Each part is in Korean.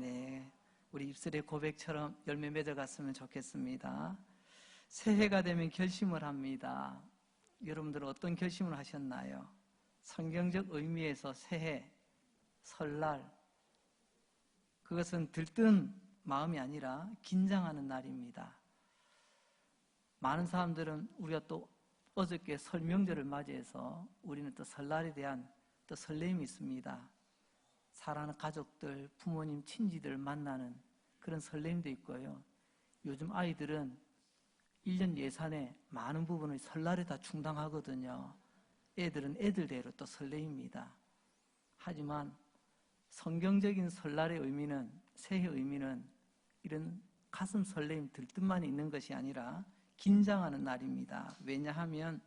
네, 우리 입술의 고백처럼 열매 맺어갔으면 좋겠습니다. 새해가 되면 결심을 합니다. 여러분들은 어떤 결심을 하셨나요? 성경적 의미에서 새해, 설날, 그것은 들뜬 마음이 아니라 긴장하는 날입니다. 많은 사람들은 우리가 또 어저께 설 명절을 맞이해서 우리는 또 설날에 대한 또 설렘이 있습니다. 사랑하는 가족들, 부모님, 친지들 만나는 그런 설렘도 있고요. 요즘 아이들은 1년 예산의 많은 부분을 설날에 다 충당하거든요. 애들은 애들대로 또 설레입니다. 하지만 성경적인 설날의 의미는, 새해 의미는 이런 가슴 설레임 들뜬만 있는 것이 아니라 긴장하는 날입니다. 왜냐하면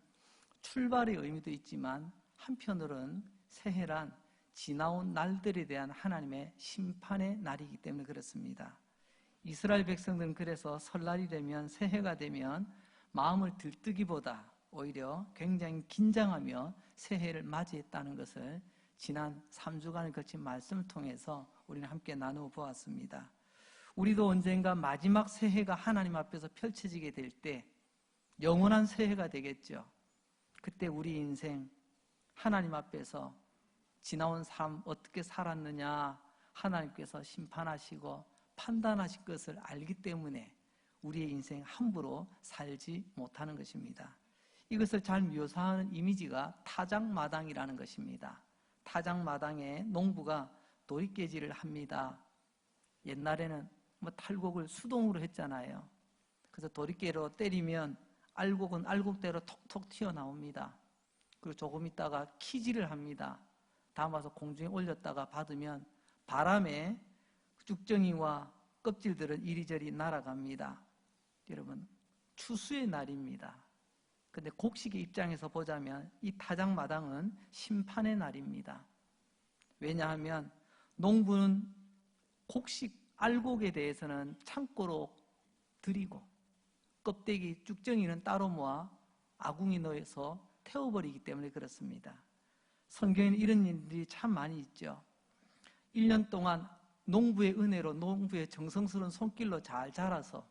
출발의 의미도 있지만 한편으로는 새해란 지나온 날들에 대한 하나님의 심판의 날이기 때문에 그렇습니다. 이스라엘 백성들은 그래서 설날이 되면, 새해가 되면 마음을 들뜨기보다 오히려 굉장히 긴장하며 새해를 맞이했다는 것을 지난 3주간을 거친 말씀을 통해서 우리는 함께 나누어 보았습니다. 우리도 언젠가 마지막 새해가 하나님 앞에서 펼쳐지게 될 때 영원한 새해가 되겠죠. 그때 우리 인생 하나님 앞에서 지나온 삶 어떻게 살았느냐 하나님께서 심판하시고 판단하실 것을 알기 때문에 우리의 인생 함부로 살지 못하는 것입니다. 이것을 잘 묘사하는 이미지가 타작마당이라는 것입니다. 타작마당에 농부가 도리깨질을 합니다. 옛날에는 탈곡을 수동으로 했잖아요. 그래서 도리깨로 때리면 알곡은 알곡대로 톡톡 튀어나옵니다. 그리고 조금 있다가 키질을 합니다. 담아서 공중에 올렸다가 받으면 바람에 쭉정이와 껍질들은 이리저리 날아갑니다. 여러분, 추수의 날입니다. 근데 곡식의 입장에서 보자면 이 타작마당은 심판의 날입니다. 왜냐하면 농부는 곡식, 알곡에 대해서는 창고로 들이고 껍데기, 쭉정이는 따로 모아 아궁이 넣어서 태워버리기 때문에 그렇습니다. 성경에는 이런 일들이 참 많이 있죠. 1년 동안 농부의 은혜로, 농부의 정성스러운 손길로 잘 자라서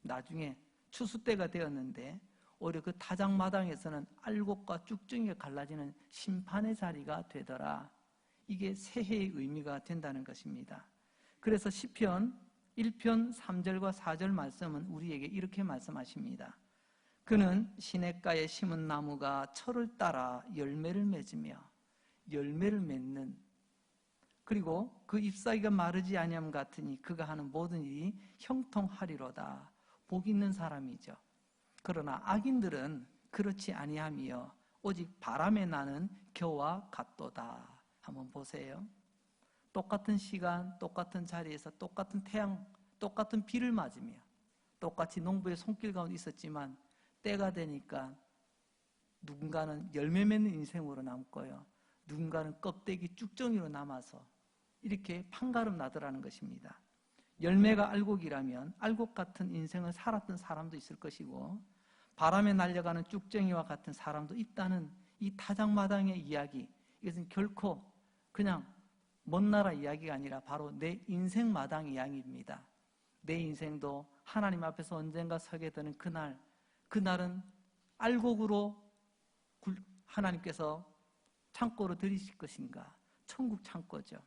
나중에 추수 때가 되었는데 오히려 그 타작마당에서는 알곡과 쭉정이가 갈라지는 심판의 자리가 되더라. 이게 새해의 의미가 된다는 것입니다. 그래서 시편 1편 3절과 4절 말씀은 우리에게 이렇게 말씀하십니다. 그는 시냇가에 심은 나무가 철을 따라 열매를 맺으며 열매를 맺는, 그리고 그 잎사귀가 마르지 아니함 같으니 그가 하는 모든 일이 형통하리로다. 복 있는 사람이죠. 그러나 악인들은 그렇지 아니하며 오직 바람에 나는 겨와 같도다. 한번 보세요. 똑같은 시간, 똑같은 자리에서 똑같은 태양, 똑같은 비를 맞으며 똑같이 농부의 손길 가운데 있었지만 때가 되니까 누군가는 열매 맺는 인생으로 남고요. 누군가는 껍데기 쭉정이로 남아서 이렇게 판가름 나더라는 것입니다. 열매가 알곡이라면 알곡 같은 인생을 살았던 사람도 있을 것이고 바람에 날려가는 쭉정이와 같은 사람도 있다는 이 타작마당의 이야기, 이것은 결코 그냥 먼 나라 이야기가 아니라 바로 내 인생 마당 이야기입니다. 내 인생도 하나님 앞에서 언젠가 서게 되는 그날은 알곡으로 하나님께서 창고로 들이실 것인가? 천국 창고죠.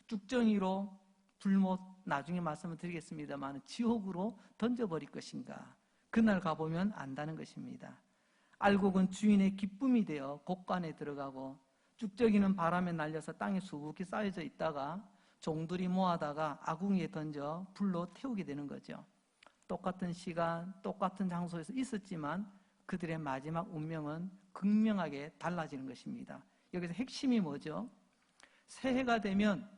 쭉정이로 불못, 나중에 말씀을 드리겠습니다만 지옥으로 던져버릴 것인가? 그날 가보면 안다는 것입니다. 알곡은 주인의 기쁨이 되어 곡간에 들어가고 쭉정이는 바람에 날려서 땅에 수북히 쌓여져 있다가 종들이 모아다가 아궁이에 던져 불로 태우게 되는 거죠. 똑같은 시간, 똑같은 장소에서 있었지만 그들의 마지막 운명은 극명하게 달라지는 것입니다. 여기서 핵심이 뭐죠? 새해가 되면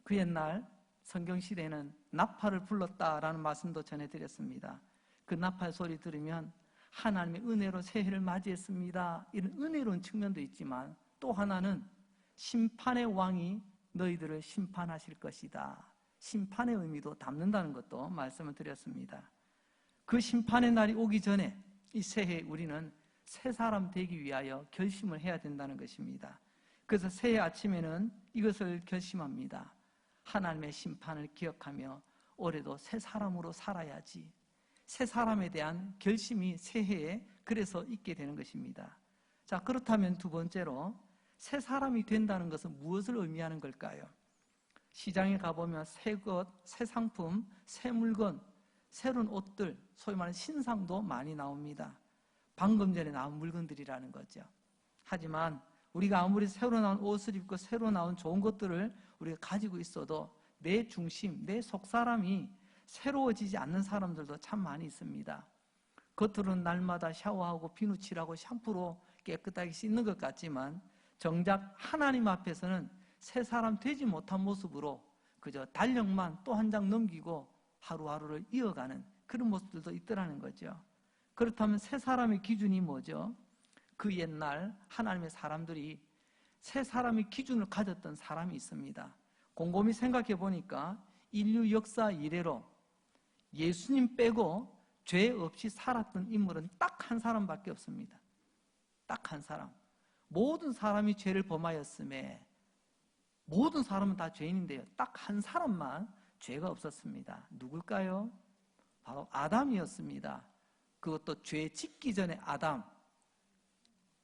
그 옛날 성경시대에는 나팔을 불렀다라는 말씀도 전해드렸습니다. 그 나팔 소리 들으면 하나님의 은혜로 새해를 맞이했습니다. 이런 은혜로운 측면도 있지만 또 하나는 심판의 왕이 너희들을 심판하실 것이다. 심판의 의미도 담는다는 것도 말씀을 드렸습니다. 그 심판의 날이 오기 전에 이 새해에 우리는 새 사람 되기 위하여 결심을 해야 된다는 것입니다. 그래서 새해 아침에는 이것을 결심합니다. 하나님의 심판을 기억하며 올해도 새 사람으로 살아야지. 새 사람에 대한 결심이 새해에 그래서 있게 되는 것입니다. 자, 그렇다면 두 번째로 새 사람이 된다는 것은 무엇을 의미하는 걸까요? 시장에 가보면 새 것, 새 상품, 새 물건, 새로운 옷들, 소위 말하는 신상도 많이 나옵니다. 방금 전에 나온 물건들이라는 거죠. 하지만 우리가 아무리 새로 나온 옷을 입고 새로 나온 좋은 것들을 우리가 가지고 있어도 내 중심, 내 속사람이 새로워지지 않는 사람들도 참 많이 있습니다. 겉으로는 날마다 샤워하고 비누칠하고 샴푸로 깨끗하게 씻는 것 같지만 정작 하나님 앞에서는 새 사람 되지 못한 모습으로 그저 달력만 또 한 장 넘기고 하루하루를 이어가는 그런 모습들도 있더라는 거죠. 그렇다면 새 사람의 기준이 뭐죠? 그 옛날 하나님의 사람들이 새 사람의 기준을 가졌던 사람이 있습니다. 곰곰이 생각해 보니까 인류 역사 이래로 예수님 빼고 죄 없이 살았던 인물은 딱 한 사람밖에 없습니다. 딱 한 사람. 모든 사람이 죄를 범하였음에 모든 사람은 다 죄인인데요. 딱 한 사람만 죄가 없었습니다. 누굴까요? 바로 아담이었습니다. 그것도 죄 짓기 전에 아담.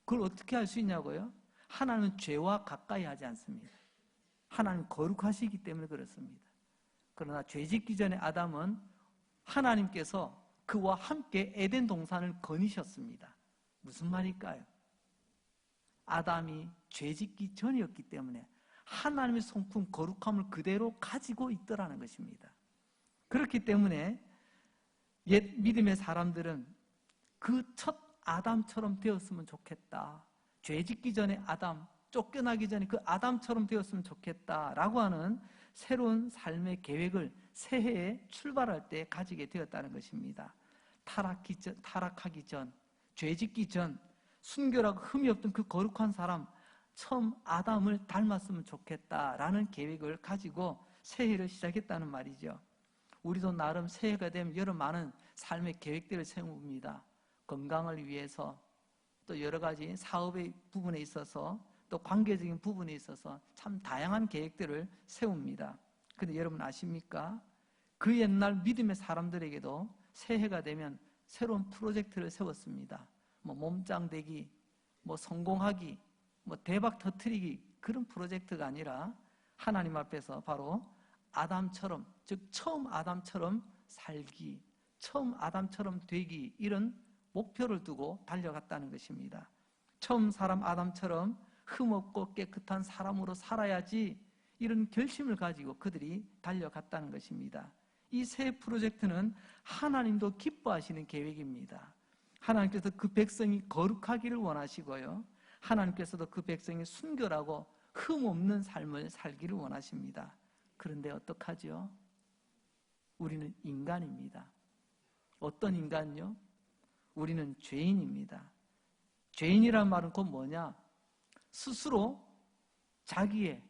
그걸 어떻게 할 수 있냐고요? 하나님은 죄와 가까이 하지 않습니다. 하나님 거룩하시기 때문에 그렇습니다. 그러나 죄 짓기 전에 아담은 하나님께서 그와 함께 에덴 동산을 거니셨습니다. 무슨 말일까요? 아담이 죄 짓기 전이었기 때문에 하나님의 성품 거룩함을 그대로 가지고 있더라는 것입니다. 그렇기 때문에 옛 믿음의 사람들은 그 첫 아담처럼 되었으면 좋겠다. 죄 짓기 전에 아담, 쫓겨나기 전에 그 아담처럼 되었으면 좋겠다라고 하는 새로운 삶의 계획을 새해에 출발할 때 가지게 되었다는 것입니다. 타락하기 전, 죄 짓기 전, 순결하고 흠이 없던 그 거룩한 사람, 처음 아담을 닮았으면 좋겠다라는 계획을 가지고 새해를 시작했다는 말이죠. 우리도 나름 새해가 되면 여러 많은 삶의 계획들을 세웁니다. 건강을 위해서, 또 여러 가지 사업의 부분에 있어서, 또 관계적인 부분에 있어서 참 다양한 계획들을 세웁니다. 그런데 여러분 아십니까? 그 옛날 믿음의 사람들에게도 새해가 되면 새로운 프로젝트를 세웠습니다. 몸짱 되기, 성공하기, 대박 터뜨리기, 그런 프로젝트가 아니라 하나님 앞에서 바로 아담처럼, 즉 처음 아담처럼 살기, 처음 아담처럼 되기, 이런 목표를 두고 달려갔다는 것입니다. 처음 사람 아담처럼 흠없고 깨끗한 사람으로 살아야지, 이런 결심을 가지고 그들이 달려갔다는 것입니다. 이 새 프로젝트는 하나님도 기뻐하시는 계획입니다. 하나님께서 그 백성이 거룩하기를 원하시고요, 하나님께서도 그 백성이 순결하고 흠없는 삶을 살기를 원하십니다. 그런데 어떡하죠? 우리는 인간입니다. 어떤 인간요? 우리는 죄인입니다. 죄인이란 말은 곧 뭐냐? 스스로 자기의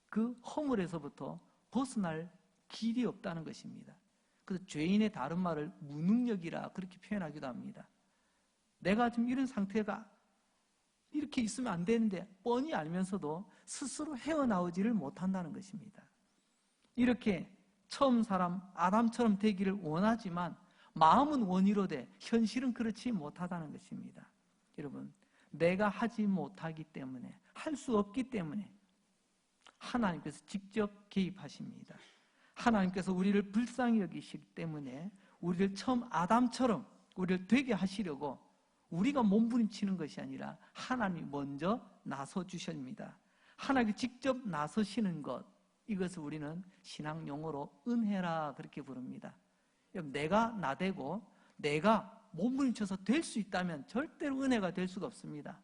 그 허물에서부터 벗어날 길이 없다는 것입니다. 그래서 죄인의 다른 말을 무능력이라 그렇게 표현하기도 합니다. 내가 지금 이런 상태가 이렇게 있으면 안 되는데 뻔히 알면서도 스스로 헤어나오지를 못한다는 것입니다. 이렇게 처음 사람 아담처럼 되기를 원하지만 마음은 원이로되 현실은 그렇지 못하다는 것입니다. 여러분, 내가 하지 못하기 때문에, 할 수 없기 때문에 하나님께서 직접 개입하십니다. 하나님께서 우리를 불쌍히 여기시기 때문에 우리를 처음 아담처럼 우리를 되게 하시려고 우리가 몸부림치는 것이 아니라 하나님이 먼저 나서주십니다. 하나님이 직접 나서시는 것, 이것을 우리는 신앙 용어로 은혜라 그렇게 부릅니다. 내가 나대고 내가 몸부림쳐서 될 수 있다면 절대로 은혜가 될 수가 없습니다.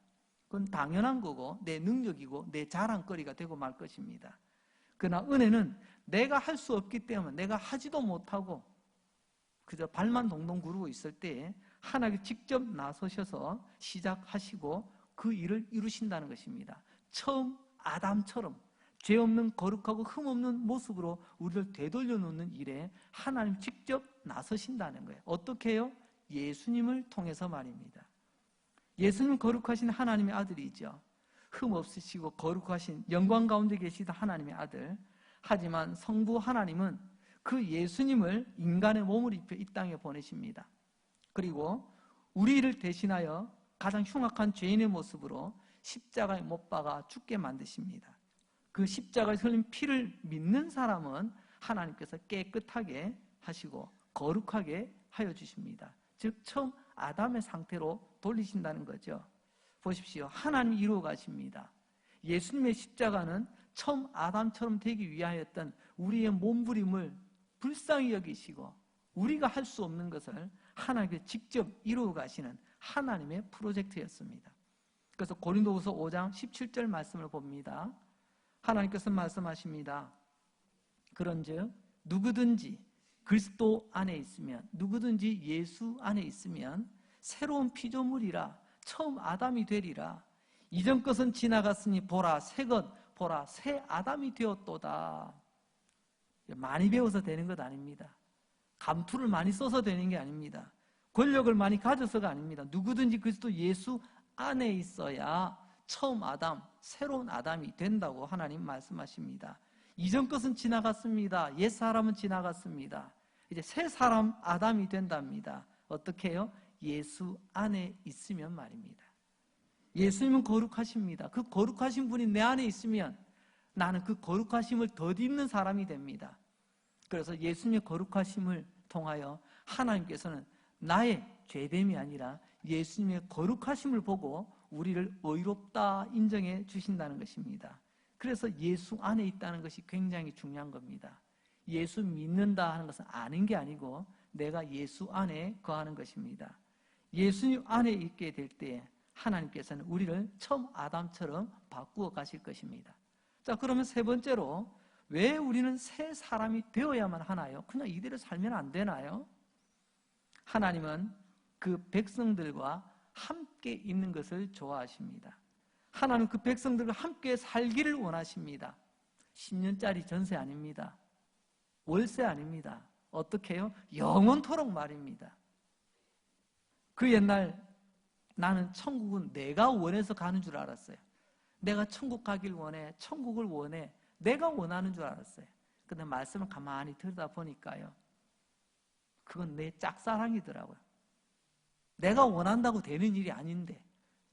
그건 당연한 거고 내 능력이고 내 자랑거리가 되고 말 것입니다. 그러나 은혜는 내가 할 수 없기 때문에, 내가 하지도 못하고 그저 발만 동동 구르고 있을 때 하나님이 직접 나서셔서 시작하시고 그 일을 이루신다는 것입니다. 처음 아담처럼 죄 없는 거룩하고 흠 없는 모습으로 우리를 되돌려 놓는 일에 하나님 직접 나서신다는 거예요. 어떻게 해요? 예수님을 통해서 말입니다. 예수님 거룩하신 하나님의 아들이죠. 흠 없으시고 거룩하신 영광 가운데 계시던 하나님의 아들, 하지만 성부 하나님은 그 예수님을 인간의 몸을 입혀 이 땅에 보내십니다. 그리고 우리를 대신하여 가장 흉악한 죄인의 모습으로 십자가에 못 박아 죽게 만드십니다. 그 십자가에 흘린 피를 믿는 사람은 하나님께서 깨끗하게 하시고 거룩하게 하여 주십니다. 즉 처음 아담의 상태로 돌리신다는 거죠. 보십시오. 하나님이 이루어 가십니다. 예수님의 십자가는 처음 아담처럼 되기 위하였던 우리의 몸부림을 불쌍히 여기시고 우리가 할 수 없는 것을 하나님께서 직접 이루어 가시는 하나님의 프로젝트였습니다. 그래서 고린도후서 5장 17절 말씀을 봅니다. 하나님께서 말씀하십니다. 그런즉 누구든지 그리스도 안에 있으면, 누구든지 예수 안에 있으면 새로운 피조물이라, 처음 아담이 되리라. 이전 것은 지나갔으니 보라 새것, 보라 새 아담이 되었도다. 많이 배워서 되는 것 아닙니다. 감투를 많이 써서 되는 게 아닙니다. 권력을 많이 가져서가 아닙니다. 누구든지 그리스도 예수 안에 있어야 처음 아담, 새로운 아담이 된다고 하나님 말씀하십니다. 이전 것은 지나갔습니다. 옛 사람은 지나갔습니다. 이제 새 사람 아담이 된답니다. 어떻게 해요? 예수 안에 있으면 말입니다. 예수님은 거룩하십니다. 그 거룩하신 분이 내 안에 있으면 나는 그 거룩하심을 덧입는 사람이 됩니다. 그래서 예수님의 거룩하심을 통하여 하나님께서는 나의 죄됨이 아니라 예수님의 거룩하심을 보고 우리를 의롭다 인정해 주신다는 것입니다. 그래서 예수 안에 있다는 것이 굉장히 중요한 겁니다. 예수 믿는다 하는 것은 아는 게 아니고 내가 예수 안에 거하는 것입니다. 예수님 안에 있게 될 때 하나님께서는 우리를 처음 아담처럼 바꾸어 가실 것입니다. 자, 그러면 세 번째로 왜 우리는 새 사람이 되어야만 하나요? 그냥 이대로 살면 안 되나요? 하나님은 그 백성들과 함께 있는 것을 좋아하십니다. 하나님 그 백성들과 함께 살기를 원하십니다. 10년짜리 전세 아닙니다. 월세 아닙니다. 어떻게 해요? 영원토록 말입니다. 그 옛날 나는 천국은 내가 원해서 가는 줄 알았어요. 내가 천국 가길 원해, 천국을 원해, 내가 원하는 줄 알았어요. 근데 말씀을 가만히 들다 보니까요, 그건 내 짝사랑이더라고요. 내가 원한다고 되는 일이 아닌데,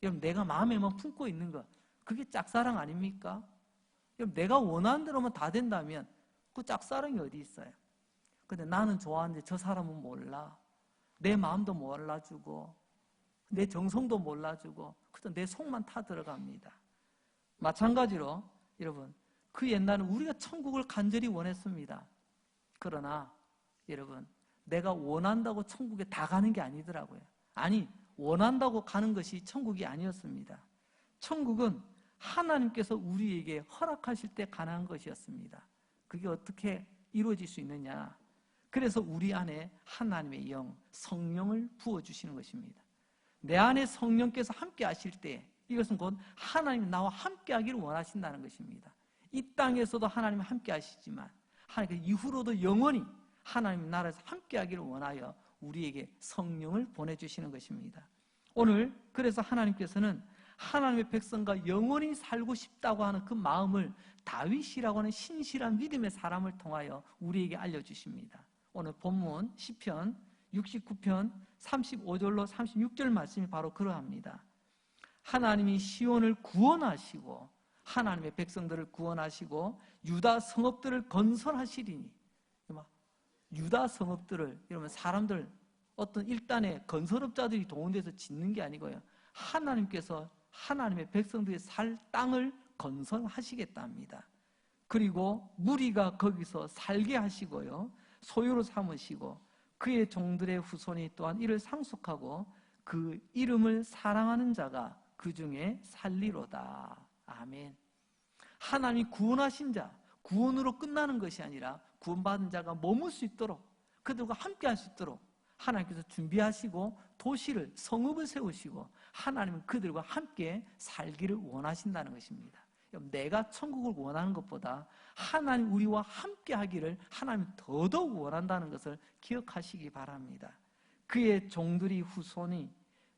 여러분 내가 마음에만 품고 있는 것, 그게 짝사랑 아닙니까? 여러분 내가 원하는 대로만 다 된다면 그 짝사랑이 어디 있어요? 근데 나는 좋아하는데 저 사람은 몰라. 내 마음도 몰라주고 내 정성도 몰라주고 그저 내 속만 타 들어갑니다. 마찬가지로 여러분 그 옛날은 우리가 천국을 간절히 원했습니다. 그러나 여러분 내가 원한다고 천국에 다 가는 게 아니더라고요. 아니 원한다고 가는 것이 천국이 아니었습니다. 천국은 하나님께서 우리에게 허락하실 때 가능한 것이었습니다. 그게 어떻게 이루어질 수 있느냐? 그래서 우리 안에 하나님의 영, 성령을 부어주시는 것입니다. 내 안에 성령께서 함께 하실 때 이것은 곧 하나님이 나와 함께 하기를 원하신다는 것입니다. 이 땅에서도 하나님이 함께 하시지만 하나님 그 이후로도 영원히 하나님 나라에서 함께 하기를 원하여 우리에게 성령을 보내주시는 것입니다. 오늘 그래서 하나님께서는 하나님의 백성과 영원히 살고 싶다고 하는 그 마음을 다윗이라고 하는 신실한 믿음의 사람을 통하여 우리에게 알려주십니다. 오늘 본문 시편 69편 35절로 36절 말씀이 바로 그러합니다. 하나님이 시온을 구원하시고 하나님의 백성들을 구원하시고 유다 성읍들을 건설하시리니, 유다 성읍들을 여러분 사람들 어떤 일단의 건설업자들이 동원돼서 짓는 게 아니고요, 하나님께서 하나님의 백성들이 살 땅을 건설하시겠다 합니다. 그리고 무리가 거기서 살게 하시고요, 소유로 삼으시고 그의 종들의 후손이 또한 이를 상속하고 그 이름을 사랑하는 자가 그 중에 살리로다. 아멘. 하나님이 구원하신 자, 구원으로 끝나는 것이 아니라 구원받은 자가 머물 수 있도록, 그들과 함께 할 수 있도록 하나님께서 준비하시고 도시를, 성읍을 세우시고 하나님은 그들과 함께 살기를 원하신다는 것입니다. 내가 천국을 원하는 것보다 하나님 우리와 함께 하기를 하나님은 더더욱 원한다는 것을 기억하시기 바랍니다. 그의 종들이 후손이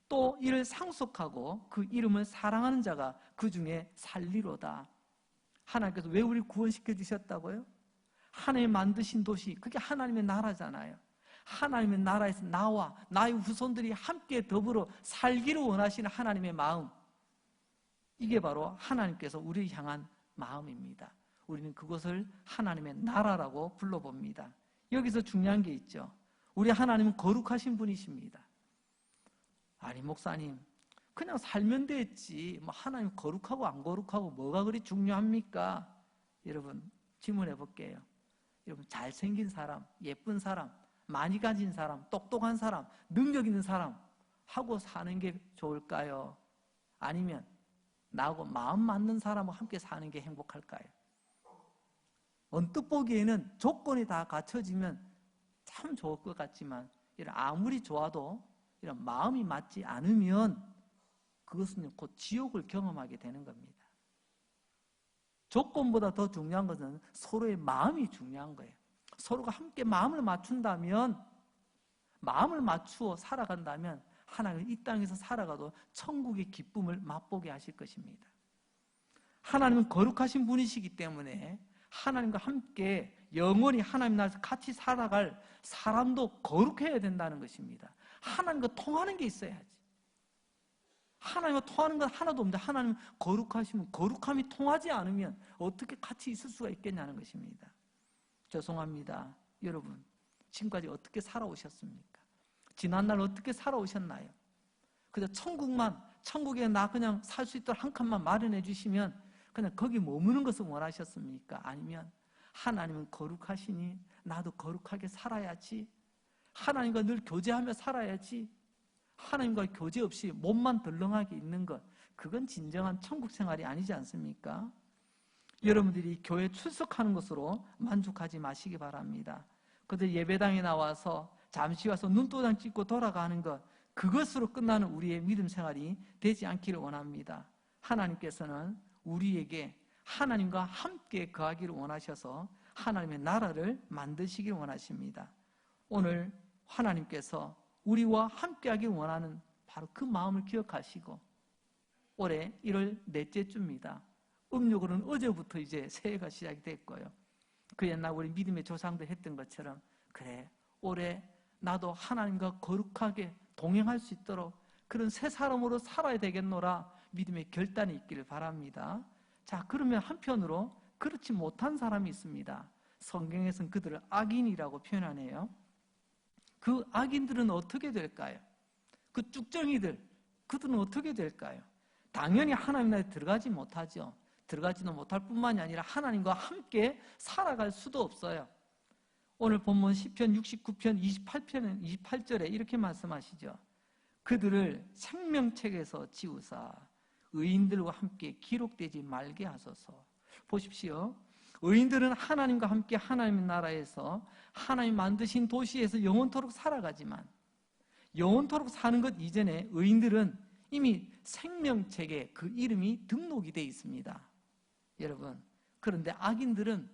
또 이를 상속하고 그 이름을 사랑하는 자가 그 중에 살리로다. 하나님께서 왜 우리를 구원시켜 주셨다고요? 하나님이 만드신 도시, 그게 하나님의 나라잖아요. 하나님의 나라에서 나와 나의 후손들이 함께 더불어 살기를 원하시는 하나님의 마음, 이게 바로 하나님께서 우리를 향한 마음입니다. 우리는 그것을 하나님의 나라라고 불러봅니다. 여기서 중요한 게 있죠. 우리 하나님은 거룩하신 분이십니다. 아니 목사님, 그냥 살면 됐지 뭐 하나님 거룩하고 안 거룩하고 뭐가 그리 중요합니까? 여러분 질문해 볼게요. 여러분 잘생긴 사람, 예쁜 사람, 많이 가진 사람, 똑똑한 사람, 능력 있는 사람 하고 사는 게 좋을까요? 아니면 나하고 마음 맞는 사람과 함께 사는 게 행복할까요? 언뜻 보기에는 조건이 다 갖춰지면 참 좋을 것 같지만 아무리 좋아도 이런 마음이 맞지 않으면 그것은 곧 지옥을 경험하게 되는 겁니다. 조건보다 더 중요한 것은 서로의 마음이 중요한 거예요. 서로가 함께 마음을 맞춘다면, 마음을 맞추어 살아간다면 하나님은 이 땅에서 살아가도 천국의 기쁨을 맛보게 하실 것입니다. 하나님은 거룩하신 분이시기 때문에 하나님과 함께 영원히 하나님 나라에서 같이 살아갈 사람도 거룩해야 된다는 것입니다. 하나님과 통하는 게 있어야지. 하나님과 통하는 건 하나도 없는데 하나님 거룩하시면 거룩함이 통하지 않으면 어떻게 같이 있을 수가 있겠냐는 것입니다. 죄송합니다. 여러분, 지금까지 어떻게 살아오셨습니까? 지난날 어떻게 살아오셨나요? 그저 천국에 나 그냥 살 수 있도록 한 칸만 마련해 주시면 그냥 거기 머무는 것을 원하셨습니까? 아니면 하나님은 거룩하시니 나도 거룩하게 살아야지, 하나님과 늘 교제하며 살아야지, 하나님과 교제 없이 몸만 덜렁하게 있는 것, 그건 진정한 천국 생활이 아니지 않습니까? 여러분들이 교회 출석하는 것으로 만족하지 마시기 바랍니다. 그들 예배당에 나와서 잠시 와서 눈도장 찍고 돌아가는 것, 그것으로 끝나는 우리의 믿음 생활이 되지 않기를 원합니다. 하나님께서는 우리에게 하나님과 함께 거하기를 원하셔서 하나님의 나라를 만드시기를 원하십니다. 오늘 하나님께서 우리와 함께하기를 원하는 바로 그 마음을 기억하시고, 올해 1월 넷째 주입니다. 음력으로는 어제부터 이제 새해가 시작이 됐고요. 그 옛날 우리 믿음의 조상들 했던 것처럼, 그래 올해 나도 하나님과 거룩하게 동행할 수 있도록 그런 새 사람으로 살아야 되겠노라 믿음의 결단이 있기를 바랍니다. 자, 그러면 한편으로 그렇지 못한 사람이 있습니다. 성경에서는 그들을 악인이라고 표현하네요. 그 악인들은 어떻게 될까요? 그 쭉정이들, 그들은 어떻게 될까요? 당연히 하나님 나라에 들어가지 못하죠. 들어가지도 못할 뿐만이 아니라 하나님과 함께 살아갈 수도 없어요. 오늘 본문 시편 69편 28절에 이렇게 말씀하시죠. 그들을 생명책에서 지우사 의인들과 함께 기록되지 말게 하소서. 보십시오. 의인들은 하나님과 함께 하나님의 나라에서 하나님 만드신 도시에서 영원토록 살아가지만, 영원토록 사는 것 이전에 의인들은 이미 생명책에 그 이름이 등록이 되어 있습니다. 여러분, 그런데 악인들은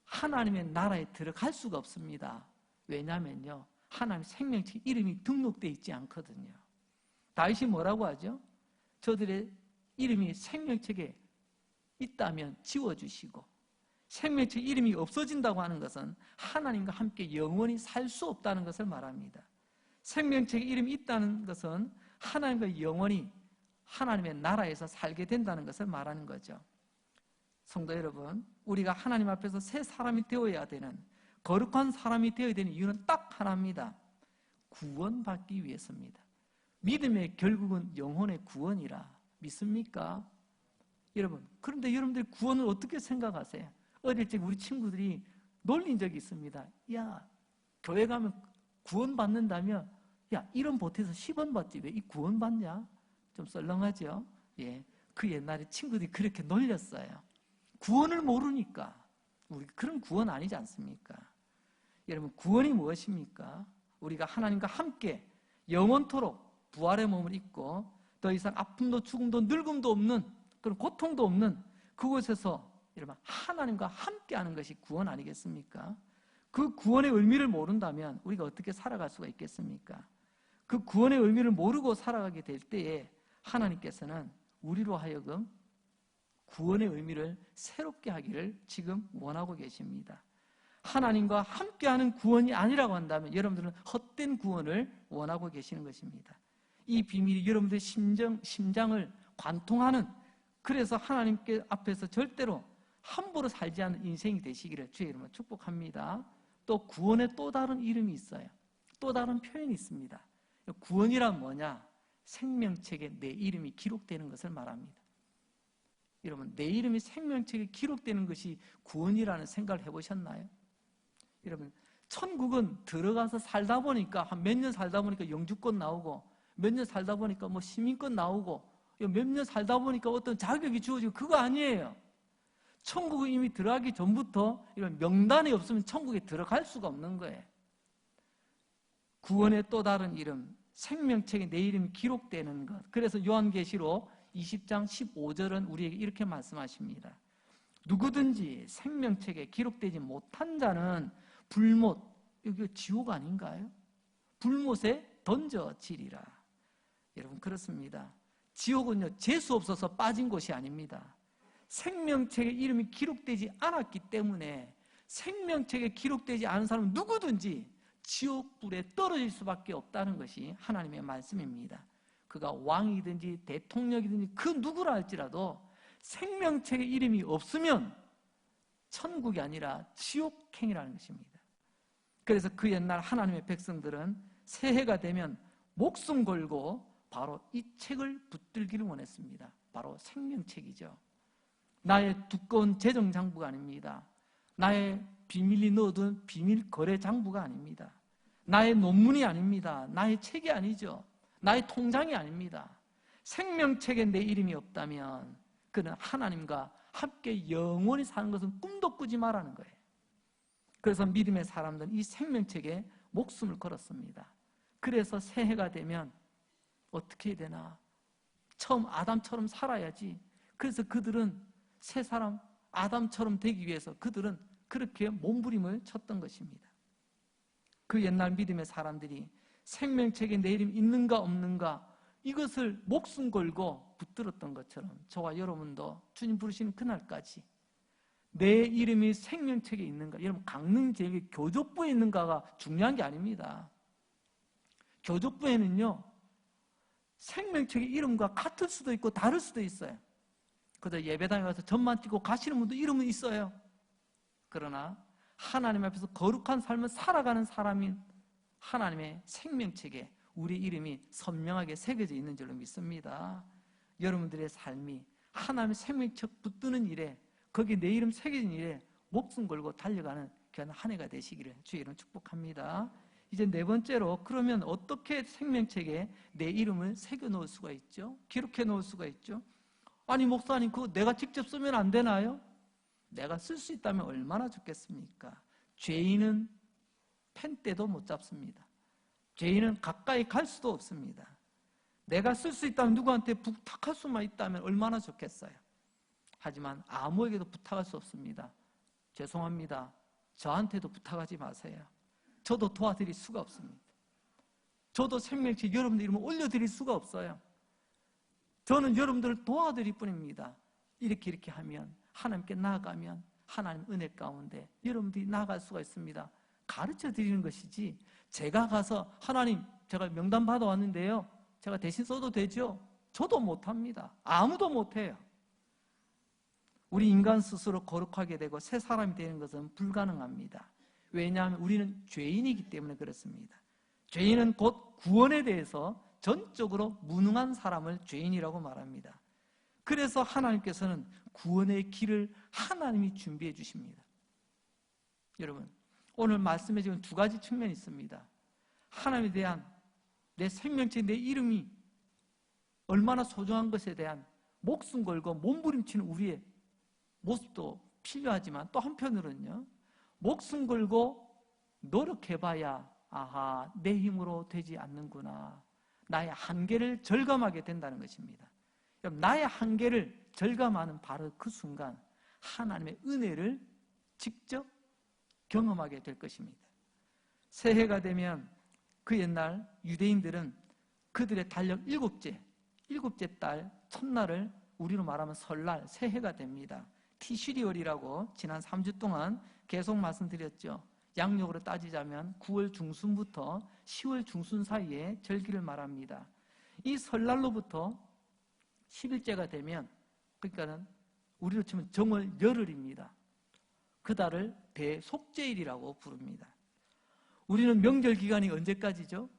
하나님의 나라에 들어갈 수가 없습니다. 왜냐하면요, 하나님 생명책 이름이 등록되어 있지 않거든요. 다윗이 뭐라고 하죠? 저들의 이름이 생명책에 있다면 지워주시고, 생명책 이름이 없어진다고 하는 것은 하나님과 함께 영원히 살 수 없다는 것을 말합니다. 생명책에 이름이 있다는 것은 하나님과 영원히 하나님의 나라에서 살게 된다는 것을 말하는 거죠. 성도 여러분, 우리가 하나님 앞에서 새 사람이 되어야 되는, 거룩한 사람이 되어야 되는 이유는 딱 하나입니다. 구원받기 위해서입니다. 믿음의 결국은 영혼의 구원이라 믿습니까? 여러분, 그런데 여러분들 구원을 어떻게 생각하세요? 어릴 적 우리 친구들이 놀린 적이 있습니다. 야, 교회 가면 구원 받는다며, 야, 1원 보태서 10원 받지 왜 이 구원 받냐? 좀 썰렁하죠? 예, 그 옛날에 친구들이 그렇게 놀렸어요. 구원을 모르니까. 우리 그런 구원 아니지 않습니까? 여러분, 구원이 무엇입니까? 우리가 하나님과 함께 영원토록 부활의 몸을 입고 더 이상 아픔도 죽음도 늙음도 없는 그런 고통도 없는 그곳에서 여러분 하나님과 함께하는 것이 구원 아니겠습니까? 그 구원의 의미를 모른다면 우리가 어떻게 살아갈 수가 있겠습니까? 그 구원의 의미를 모르고 살아가게 될 때에 하나님께서는 우리로 하여금 구원의 의미를 새롭게 하기를 지금 원하고 계십니다. 하나님과 함께하는 구원이 아니라고 한다면 여러분들은 헛된 구원을 원하고 계시는 것입니다. 이 비밀이 여러분들의 심장을 관통하는, 그래서 하나님께 앞에서 절대로 함부로 살지 않는 인생이 되시기를 주의 이름으로 축복합니다. 또 구원의 또 다른 이름이 있어요. 또 다른 표현이 있습니다. 구원이란 뭐냐? 생명책에 내 이름이 기록되는 것을 말합니다. 여러분, 내 이름이 생명책에 기록되는 것이 구원이라는 생각을 해보셨나요? 여러분, 천국은 들어가서 살다 보니까 한 몇 년 살다 보니까 영주권 나오고, 몇 년 살다 보니까 뭐 시민권 나오고, 몇 년 살다 보니까 어떤 자격이 주어지고, 그거 아니에요. 천국에 이미 들어가기 전부터 이런 명단이 없으면 천국에 들어갈 수가 없는 거예요. 구원의 또 다른 이름, 생명책에 내 이름이 기록되는 것. 그래서 요한계시록 20장 15절은 우리에게 이렇게 말씀하십니다. 누구든지 생명책에 기록되지 못한 자는 불못, 이게 지옥 아닌가요? 불못에 던져지리라. 여러분, 그렇습니다. 지옥은요, 재수 없어서 빠진 곳이 아닙니다. 생명책에 이름이 기록되지 않았기 때문에 생명책에 기록되지 않은 사람은 누구든지 지옥불에 떨어질 수밖에 없다는 것이 하나님의 말씀입니다. 그가 왕이든지 대통령이든지 그 누구라 할지라도 생명책에 이름이 없으면 천국이 아니라 지옥행이라는 것입니다. 그래서 그 옛날 하나님의 백성들은 새해가 되면 목숨 걸고 바로 이 책을 붙들기를 원했습니다. 바로 생명책이죠. 나의 두꺼운 재정장부가 아닙니다. 나의 비밀리 넣어둔 비밀 거래 장부가 아닙니다. 나의 논문이 아닙니다. 나의 책이 아니죠. 나의 통장이 아닙니다. 생명책에 내 이름이 없다면 그는 하나님과 함께 영원히 사는 것은 꿈도 꾸지 말라는 거예요. 그래서 믿음의 사람들은 이 생명책에 목숨을 걸었습니다. 그래서 새해가 되면 어떻게 해야 되나? 처음 아담처럼 살아야지. 그래서 그들은 새 사람 아담처럼 되기 위해서 그들은 그렇게 몸부림을 쳤던 것입니다. 그 옛날 믿음의 사람들이 생명책에 내 이름 있는가 없는가 이것을 목숨 걸고 붙들었던 것처럼 저와 여러분도 주님 부르시는 그날까지 내 이름이 생명책에 있는가, 여러분 강릉제일교회 교족부에 있는가가 중요한 게 아닙니다. 교족부에는요 생명책의 이름과 같을 수도 있고 다를 수도 있어요. 그저 예배당에 가서 점만 찍고 가시는 분도 이름은 있어요. 그러나 하나님 앞에서 거룩한 삶을 살아가는 사람인 하나님의 생명책에 우리 이름이 선명하게 새겨져 있는 줄로 믿습니다. 여러분들의 삶이 하나님의 생명책 붙드는 일에, 거기에 내 이름 새겨진 일에 목숨 걸고 달려가는 귀한 한 해가 되시기를 주의 이름 축복합니다. 이제 네 번째로, 그러면 어떻게 생명책에 내 이름을 새겨 놓을 수가 있죠? 기록해 놓을 수가 있죠? 아니 목사님, 그거 내가 직접 쓰면 안 되나요? 내가 쓸 수 있다면 얼마나 좋겠습니까? 죄인은 펜대도 못 잡습니다. 죄인은 가까이 갈 수도 없습니다. 내가 쓸 수 있다면 누구한테 부탁할 수만 있다면 얼마나 좋겠어요. 하지만 아무에게도 부탁할 수 없습니다. 죄송합니다. 저한테도 부탁하지 마세요. 저도 도와드릴 수가 없습니다. 저도 생명책 여러분들 이름을 올려드릴 수가 없어요. 저는 여러분들을 도와드릴 뿐입니다. 이렇게 하면, 하나님께 나아가면 하나님 은혜 가운데 여러분들이 나아갈 수가 있습니다. 가르쳐 드리는 것이지, 제가 가서 하나님 제가 명단 받아왔는데요 제가 대신 써도 되죠? 저도 못합니다. 아무도 못해요. 우리 인간 스스로 거룩하게 되고 새 사람이 되는 것은 불가능합니다. 왜냐하면 우리는 죄인이기 때문에 그렇습니다. 죄인은 곧 구원에 대해서 전적으로 무능한 사람을 죄인이라고 말합니다. 그래서 하나님께서는 구원의 길을 하나님이 준비해 주십니다. 여러분, 오늘 말씀에 지금 두 가지 측면이 있습니다. 하나님에 대한 내 생명체, 내 이름이 얼마나 소중한 것에 대한 목숨 걸고 몸부림치는 우리의 모습도 필요하지만, 또 한편으로는요 목숨 걸고 노력해봐야 아하, 내 힘으로 되지 않는구나, 나의 한계를 절감하게 된다는 것입니다. 나의 한계를 절감하는 바로 그 순간 하나님의 은혜를 직접 경험하게 될 것입니다. 새해가 되면 그 옛날 유대인들은 그들의 달력 일곱째 달 첫날을 우리로 말하면 설날, 새해가 됩니다. 티슈리월이라고 지난 3주 동안 계속 말씀드렸죠. 양력으로 따지자면 9월 중순부터 10월 중순 사이에 절기를 말합니다. 이 설날로부터 10일째가 되면, 그러니까는 우리로 치면 정월 열흘입니다. 그 달을 대속죄일이라고 부릅니다. 우리는 명절 기간이 언제까지죠?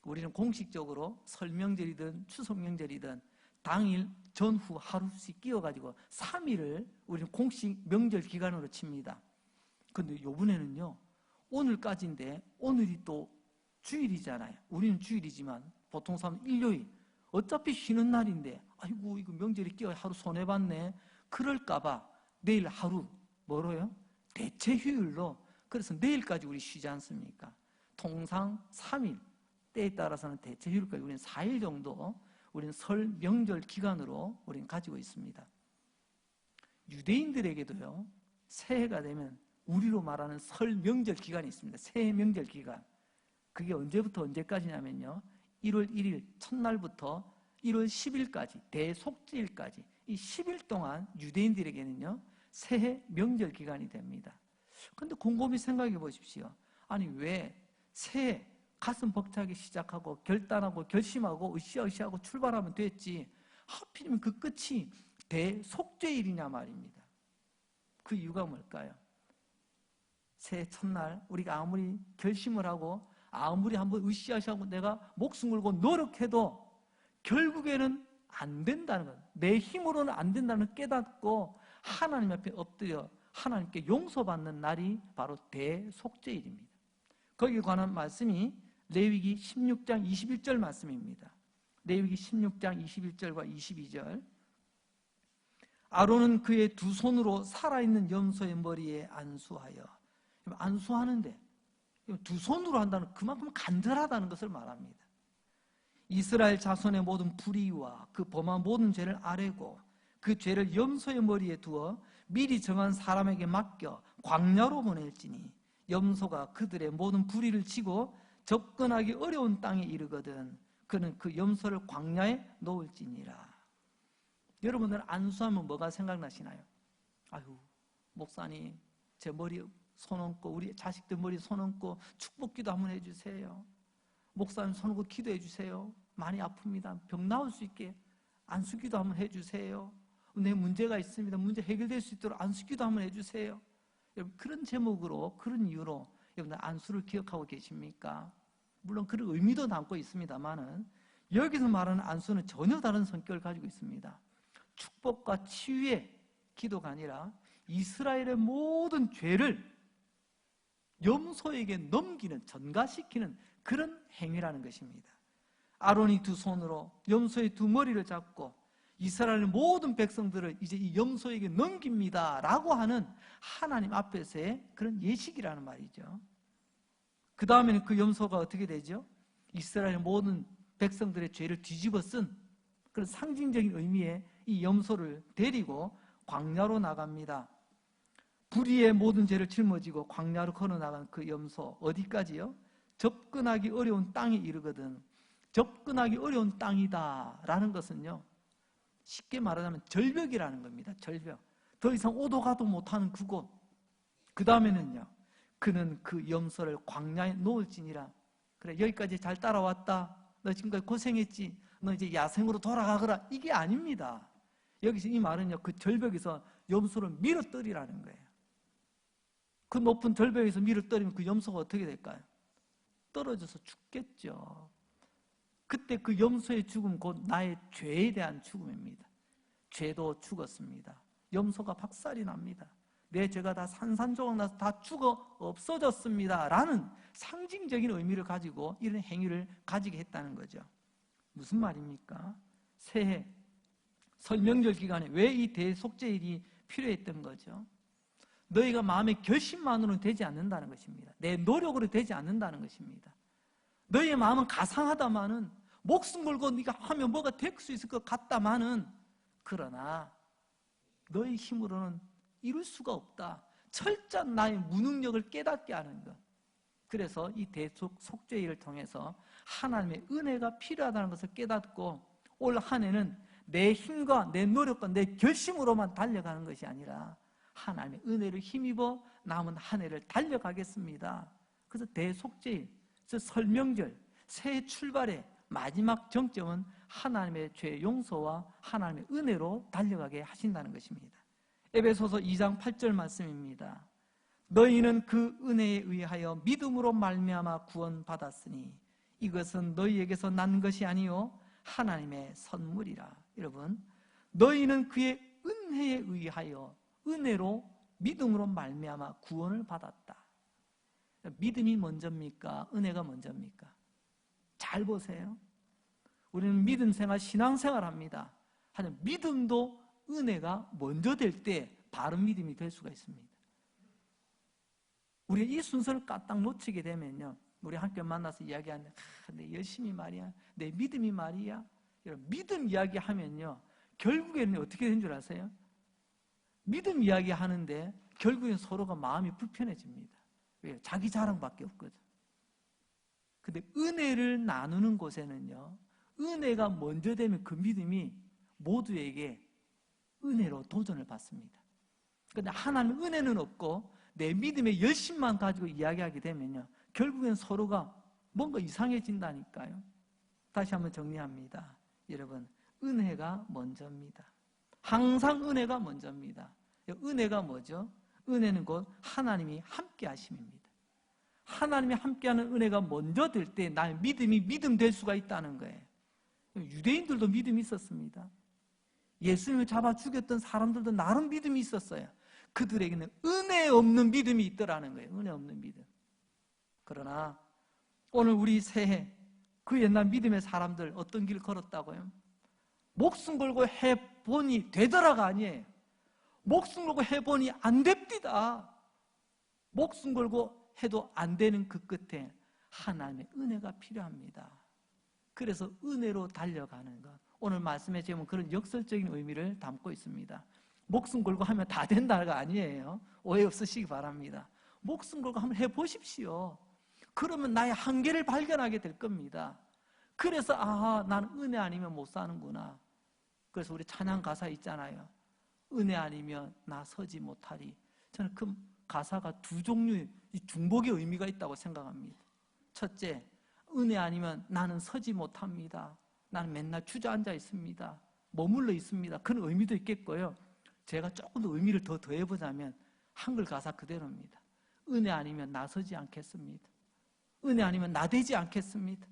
우리는 공식적으로 설 명절이든 추석 명절이든 당일 전후 하루씩 끼워가지고 3일을 우리는 공식 명절 기간으로 칩니다. 근데 이번에는요, 오늘까지인데 오늘이 또 주일이잖아요. 우리는 주일이지만 보통 사람은 일요일, 어차피 쉬는 날인데 아이고 이거 명절이 끼어 하루 손해봤네, 그럴까봐 내일 하루 뭐로요? 대체 휴일로. 그래서 내일까지 우리 쉬지 않습니까? 통상 3일, 때에 따라서는 대체 휴일까지 우리는 4일 정도 우리는 설 명절 기간으로 우리는 가지고 있습니다. 유대인들에게도요, 새해가 되면 우리로 말하는 설 명절 기간이 있습니다. 새해 명절 기간. 그게 언제부터 언제까지냐면요, 1월 1일 첫날부터 1월 10일까지, 대속죄일까지 이 10일 동안 유대인들에게는요, 새해 명절 기간이 됩니다. 그런데 곰곰이 생각해 보십시오. 아니 왜 새해 가슴 벅차게 시작하고 결단하고 결심하고 으쌰으쌰하고 출발하면 됐지, 하필이면 그 끝이 대속죄일이냐 말입니다. 그 이유가 뭘까요? 새해 첫날 우리가 아무리 결심을 하고 아무리 한번 으쌰으쌰하고 내가 목숨 걸고 노력해도 결국에는 안 된다는 것, 내 힘으로는 안 된다는 걸 깨닫고 하나님 앞에 엎드려 하나님께 용서받는 날이 바로 대속죄일입니다. 거기에 관한 말씀이 레위기 16장 21절 말씀입니다. 레위기 16장 21절과 22절. 아론은 그의 두 손으로 살아있는 염소의 머리에 안수하여. 안수하는데 두 손으로 한다는 그만큼 간절하다는 것을 말합니다. 이스라엘 자손의 모든 불의와 그 범한 모든 죄를 아뢰고 그 죄를 염소의 머리에 두어 미리 정한 사람에게 맡겨 광야로 보낼지니 염소가 그들의 모든 불의를 치고 접근하기 어려운 땅에 이르거든 그는 그 염소를 광야에 놓을지니라. 여러분들 안수하면 뭐가 생각나시나요? 아유, 목사님 제 머리 손 얹고 우리 자식들 머리 손 얹고 축복기도 한번 해주세요. 목사님 손 얹고 기도해 주세요. 많이 아픕니다. 병 나을 수 있게 안수기도 한번 해주세요. 내 문제가 있습니다. 문제 해결될 수 있도록 안수기도 한번 해주세요. 여러분, 그런 제목으로, 그런 이유로 여러분들 안수를 기억하고 계십니까? 물론 그런 의미도 담고 있습니다만은 여기서 말하는 안수는 전혀 다른 성격을 가지고 있습니다. 축복과 치유의 기도가 아니라 이스라엘의 모든 죄를 염소에게 넘기는, 전가시키는 그런 행위라는 것입니다. 아론이 두 손으로 염소의 두 머리를 잡고 이스라엘 모든 백성들을 이제 이 염소에게 넘깁니다 라고 하는 하나님 앞에서의 그런 예식이라는 말이죠. 그 다음에는 그 염소가 어떻게 되죠? 이스라엘 모든 백성들의 죄를 뒤집어 쓴 그런 상징적인 의미의 이 염소를 데리고 광야로 나갑니다. 불의의 모든 죄를 짊어지고 광야로 걸어나간 그 염소, 어디까지요? 접근하기 어려운 땅에 이르거든. 접근하기 어려운 땅이다 라는 것은요, 쉽게 말하자면 절벽이라는 겁니다. 절벽. 더 이상 오도 가도 못하는 그곳. 그 다음에는요, 그는 그 염소를 광야에 놓을지니라. 그래, 여기까지 잘 따라왔다. 너 지금까지 고생했지. 너 이제 야생으로 돌아가거라. 이게 아닙니다. 여기서 이 말은요, 그 절벽에서 염소를 밀어뜨리라는 거예요. 그 높은 절벽에서 밀어뜨리면 그 염소가 어떻게 될까요? 떨어져서 죽겠죠. 그때 그 염소의 죽음, 곧 나의 죄에 대한 죽음입니다. 죄도 죽었습니다. 염소가 박살이 납니다. 내 죄가 다 산산조각 나서 다 죽어 없어졌습니다 라는 상징적인 의미를 가지고 이런 행위를 가지게 했다는 거죠. 무슨 말입니까? 새해 설 명절 기간에 왜 이 대속죄일이 필요했던 거죠? 너희가 마음의 결심만으로는 되지 않는다는 것입니다. 내 노력으로 되지 않는다는 것입니다. 너희의 마음은 가상하다마는, 목숨 걸고 네가 하면 뭐가 될 수 있을 것 같다마는, 그러나 너희 힘으로는 이룰 수가 없다. 철저한 나의 무능력을 깨닫게 하는 것. 그래서 이 대속죄일을 통해서 하나님의 은혜가 필요하다는 것을 깨닫고 올 한 해는 내 힘과 내 노력과 내 결심으로만 달려가는 것이 아니라 하나님의 은혜를 힘입어 남은 한 해를 달려가겠습니다. 그래서 대속죄일, 설명절, 새해 출발의 마지막 정점은 하나님의 죄 용서와 하나님의 은혜로 달려가게 하신다는 것입니다. 에베소서 2장 8절 말씀입니다. 너희는 그 은혜에 의하여 믿음으로 말미암아 구원받았으니 이것은 너희에게서 난 것이 아니요 하나님의 선물이라. 여러분, 너희는 그의 은혜에 의하여 은혜로 믿음으로 말미암아 구원을 받았다. 믿음이 먼저입니까? 은혜가 먼저입니까? 잘 보세요. 우리는 믿음 생활, 신앙 생활 합니다. 하지만 믿음도 은혜가 먼저 될 때 바른 믿음이 될 수가 있습니다. 우리가 이 순서를 까딱 놓치게 되면요, 우리 함께 만나서 이야기하는데 내 열심히 말이야, 내 믿음이 말이야, 이런 믿음 이야기하면요 결국에는 어떻게 된 줄 아세요? 믿음 이야기하는데 결국엔 서로가 마음이 불편해집니다. 왜요? 자기 자랑밖에 없거든. 근데 은혜를 나누는 곳에는요, 은혜가 먼저 되면 그 믿음이 모두에게 은혜로 도전을 받습니다. 그런데 하나님 은혜는 없고 내 믿음의 열심만 가지고 이야기하게 되면요, 결국엔 서로가 뭔가 이상해진다니까요. 다시 한번 정리합니다. 여러분, 은혜가 먼저입니다. 항상 은혜가 먼저입니다. 은혜가 뭐죠? 은혜는 곧 하나님이 함께 하심입니다. 하나님이 함께하는 은혜가 먼저 될 때 나의 믿음이 믿음 될 수가 있다는 거예요. 유대인들도 믿음이 있었습니다. 예수님을 잡아 죽였던 사람들도 나름 믿음이 있었어요. 그들에게는 은혜 없는 믿음이 있더라는 거예요. 은혜 없는 믿음. 그러나 오늘 우리 새해 그 옛날 믿음의 사람들 어떤 길 걸었다고요? 목숨 걸고 해보니 되더라가 아니에요. 목숨 걸고 해보니 안 됩니다. 목숨 걸고 해도 안 되는 그 끝에 하나님의 은혜가 필요합니다. 그래서 은혜로 달려가는 것, 오늘 말씀의 제목은 그런 역설적인 의미를 담고 있습니다. 목숨 걸고 하면 다 된다가 아니에요. 오해 없으시기 바랍니다. 목숨 걸고 한번 해보십시오. 그러면 나의 한계를 발견하게 될 겁니다. 그래서 나는 은혜 아니면 못 사는구나. 그래서 우리 찬양 가사 있잖아요. 은혜 아니면 나 서지 못하리. 저는 그 가사가 두 종류의 중복의 의미가 있다고 생각합니다. 첫째, 은혜 아니면 나는 서지 못합니다. 나는 맨날 주저앉아 있습니다. 머물러 있습니다. 그런 의미도 있겠고요. 제가 조금 더 의미를 더 더해보자면 한글 가사 그대로입니다. 은혜 아니면 나서지 않겠습니다. 은혜 아니면 나되지 않겠습니다.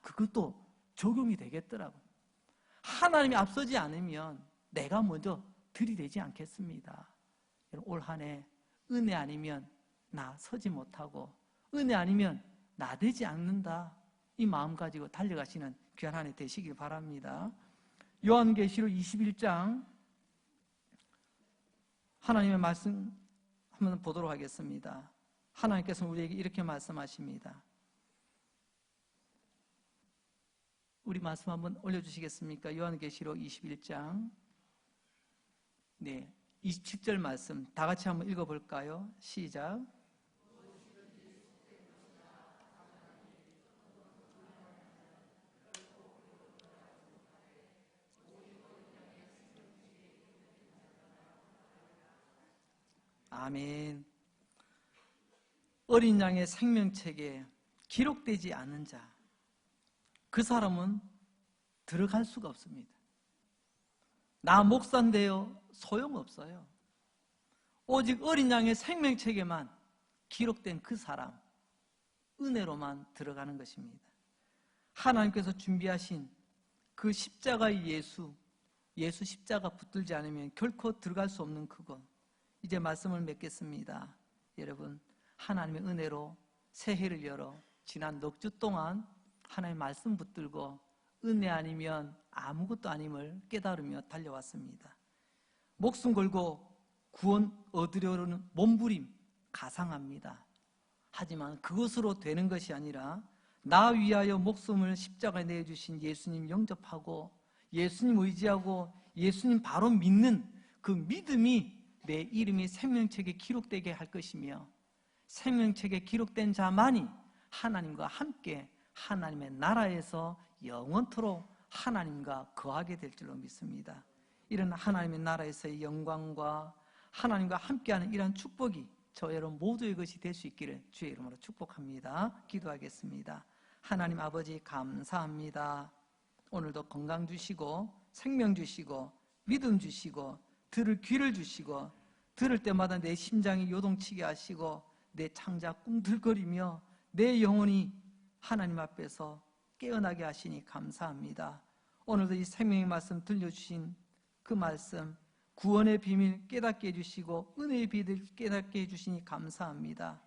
그것도 적용이 되겠더라고요. 하나님이 앞서지 않으면 내가 먼저 들이대지 않겠습니다. 올 한 해 은혜 아니면 나 서지 못하고 은혜 아니면 나 되지 않는다, 이 마음 가지고 달려가시는 귀한 한 해 되시길 바랍니다. 요한계시록 21장 하나님의 말씀 한번 보도록 하겠습니다. 하나님께서 우리에게 이렇게 말씀하십니다. 우리 말씀 한번 올려주시겠습니까? 요한계시록 21장 27절 말씀 다 같이 한번 읽어볼까요? 시작. 아멘. 어린 양의 생명책에 기록되지 않은 자, 그 사람은 들어갈 수가 없습니다. 나 목사인데요, 소용없어요. 오직 어린 양의 생명책에만 기록된 그 사람, 은혜로만 들어가는 것입니다. 하나님께서 준비하신 그 십자가의 예수 십자가 붙들지 않으면 결코 들어갈 수 없는 그곳, 이제 말씀을 맺겠습니다. 여러분, 하나님의 은혜로 새해를 열어 지난 넉 주 동안 하나님의 말씀 붙들고 은혜 아니면 아무것도 아님을 깨달으며 달려왔습니다. 목숨 걸고 구원 얻으려는 몸부림 가상합니다. 하지만 그것으로 되는 것이 아니라 나 위하여 목숨을 십자가에 내주신 예수님 영접하고 예수님 의지하고 예수님 바로 믿는 그 믿음이 내 이름이 생명책에 기록되게 할 것이며, 생명책에 기록된 자만이 하나님과 함께 하나님의 나라에서 영원토록 하나님과 거하게 될 줄로 믿습니다. 이런 하나님의 나라에서의 영광과 하나님과 함께하는 이러한 축복이 저 여러분 모두의 것이 될 수 있기를 주의 이름으로 축복합니다. 기도하겠습니다. 하나님 아버지 감사합니다. 오늘도 건강 주시고 생명 주시고 믿음 주시고 들을 귀를 주시고 들을 때마다 내 심장이 요동치게 하시고 내 창자 꿈틀거리며 내 영혼이 하나님 앞에서 깨어나게 하시니 감사합니다. 오늘도 이 생명의 말씀 들려주신 그 말씀 구원의 비밀 깨닫게 해주시고 은혜의 비밀 깨닫게 해주시니 감사합니다.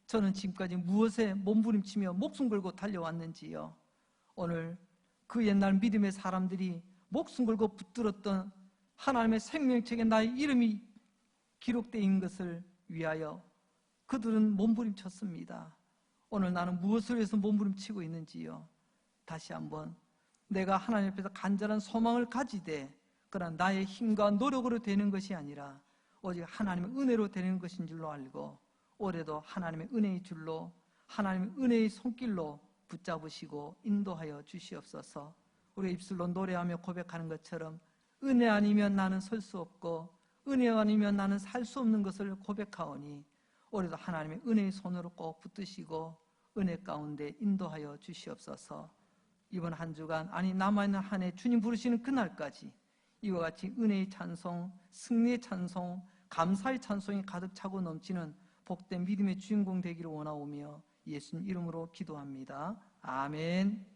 저는 지금까지 무엇에 몸부림치며 목숨 걸고 달려왔는지요. 오늘 그 옛날 믿음의 사람들이 목숨 걸고 붙들었던 하나님의 생명책에 나의 이름이 기록되어 있는 것을 위하여 그들은 몸부림쳤습니다. 오늘 나는 무엇을 위해서 몸부림치고 있는지요. 다시 한번 내가 하나님 앞에서 간절한 소망을 가지되 그러나 나의 힘과 노력으로 되는 것이 아니라 오직 하나님의 은혜로 되는 것인 줄로 알고 올해도 하나님의 은혜의 줄로 하나님의 은혜의 손길로 붙잡으시고 인도하여 주시옵소서. 우리 입술로 노래하며 고백하는 것처럼 은혜 아니면 나는 설 수 없고 은혜 아니면 나는 살 수 없는 것을 고백하오니 올해도 하나님의 은혜의 손으로 꼭 붙드시고 은혜 가운데 인도하여 주시옵소서. 이번 한 주간 아니 남아있는 한 해 주님 부르시는 그날까지 이와 같이 은혜의 찬송, 승리의 찬송, 감사의 찬송이 가득 차고 넘치는 복된 믿음의 주인공 되기를 원하오며 예수님 이름으로 기도합니다. 아멘.